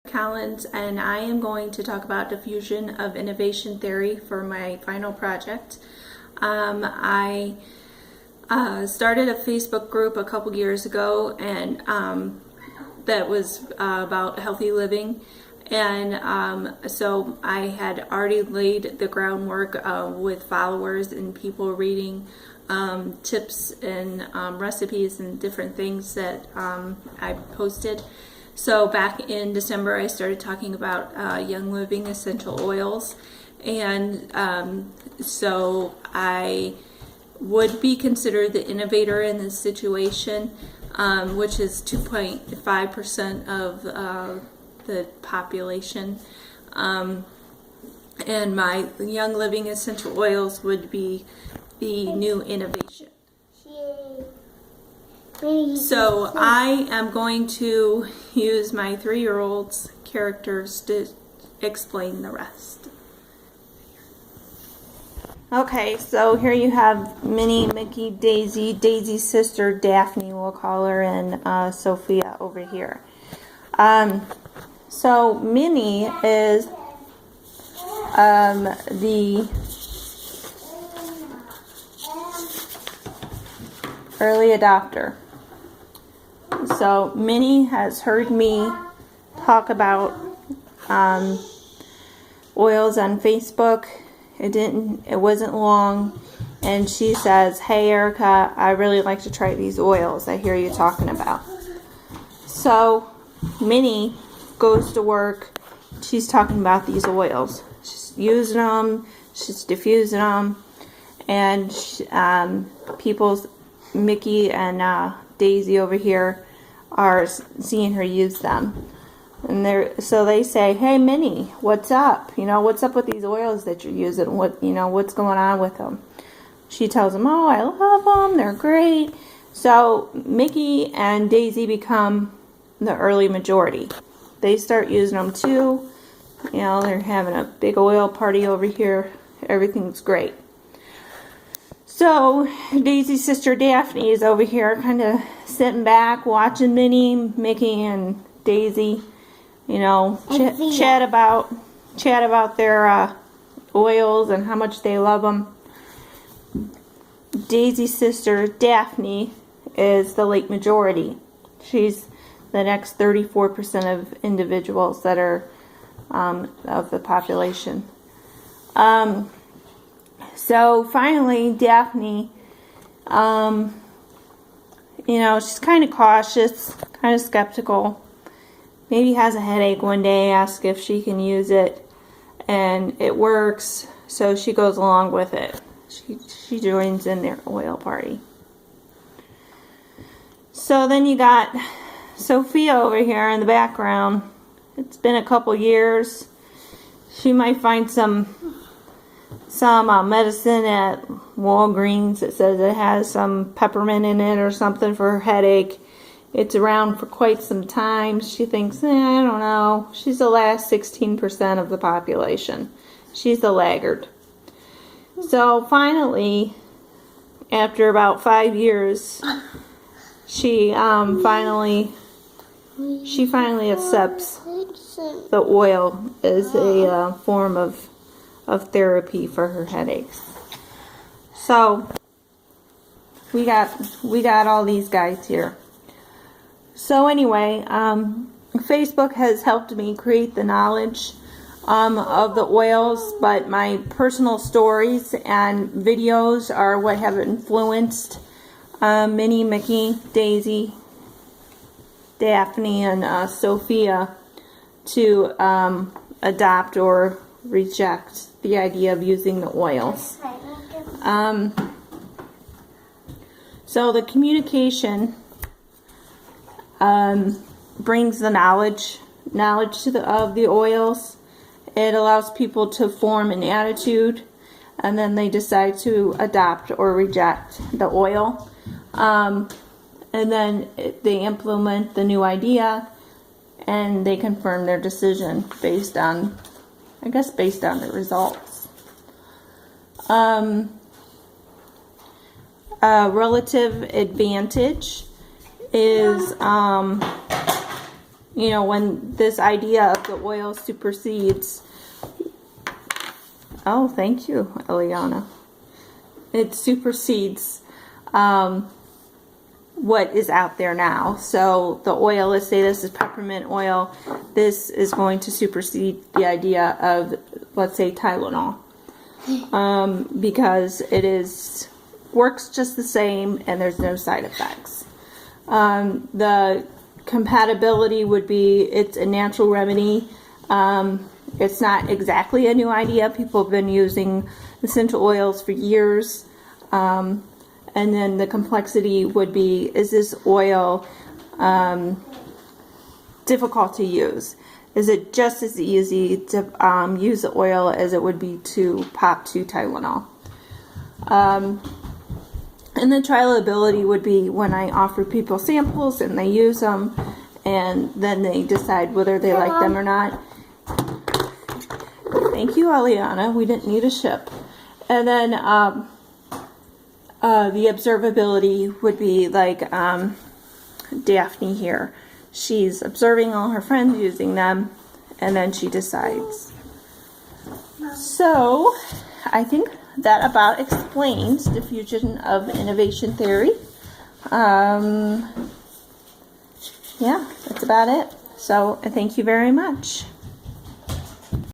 Collins, and I am going to talk about diffusion of innovation theory for my final project. I started a Facebook group a couple years ago, and that was about healthy living, and so I had already laid the groundwork with followers and people reading tips and recipes and different things that I posted. So back in December, I started talking about Young Living essential oils, and so I would be considered the innovator in this situation, which is 2.5% of the population, and my Young Living essential oils would be the new innovation. So I am going to use my 3-year-old's characters to explain the rest. Okay, so here you have Minnie, Mickey, Daisy, Daisy's sister Daphne, we'll call her, and Sophia over here. So Minnie is the early adopter. So Minnie has heard me talk about oils on Facebook. It wasn't long, and she says, "Hey Erica, I really like to try these oils I hear you talking about." So Minnie goes to work. She's talking about these oils. She's using them. She's diffusing them, and Mickey and Daisy over here are seeing her use them, and so they say, "Hey Minnie, what's up? What's up with these oils that you're using? What's going on with them?" She tells them, "Oh, I love them. They're great." So Mickey and Daisy become the early majority. They start using them too. They're having a big oil party over here. Everything's great. So Daisy's sister Daphne is over here kind of sitting back watching Minnie, Mickey, and Daisy, chat about their oils and how much they love them. Daisy's sister Daphne is the late majority. She's the next 34% of individuals that are of the population. So finally, Daphne, she's kind of cautious, kind of skeptical. Maybe has a headache one day, asks if she can use it, and it works, so she goes along with it. She joins in their oil party. So then you got Sophia over here in the background. It's been a couple years. She might find some medicine at Walgreens that says it has some peppermint in it or something for her headache. It's around for quite some time. She thinks, I don't know. She's the last 16% of the population. She's the laggard. So finally, after about 5 years, she finally accepts the oil as a form of therapy for her headaches. So we got all these guys here. So anyway, Facebook has helped me create the knowledge of the oils, but my personal stories and videos are what have influenced Minnie, Mickey, Daisy, Daphne, and Sophia to adopt or reject the idea of using the oils. So the communication brings the knowledge of the oils. It allows people to form an attitude, and then they decide to adopt or reject the oil. And then they implement the new idea, and they confirm their decision based on the results. Relative advantage is, you know, when this idea of the oil supersedes, oh, thank you, Eliana. It supersedes what is out there now. So the oil, let's say this is peppermint oil, this is going to supersede the idea of, let's say, Tylenol, because it works just the same and there's no side effects. The compatibility would be, it's a natural remedy. It's not exactly a new idea. People have been using essential oils for years. And then the complexity would be, is this oil difficult to use? Is it just as easy to use the oil as it would be to pop 2 Tylenol? And the trialability would be when I offer people samples and they use them, and then they decide whether they like them or not. Thank you, Eliana. We didn't need a ship. And then the observability would be like Daphne here. She's observing all her friends using them, and then she decides. So I think that about explains diffusion of innovation theory. Yeah, that's about it. So thank you very much.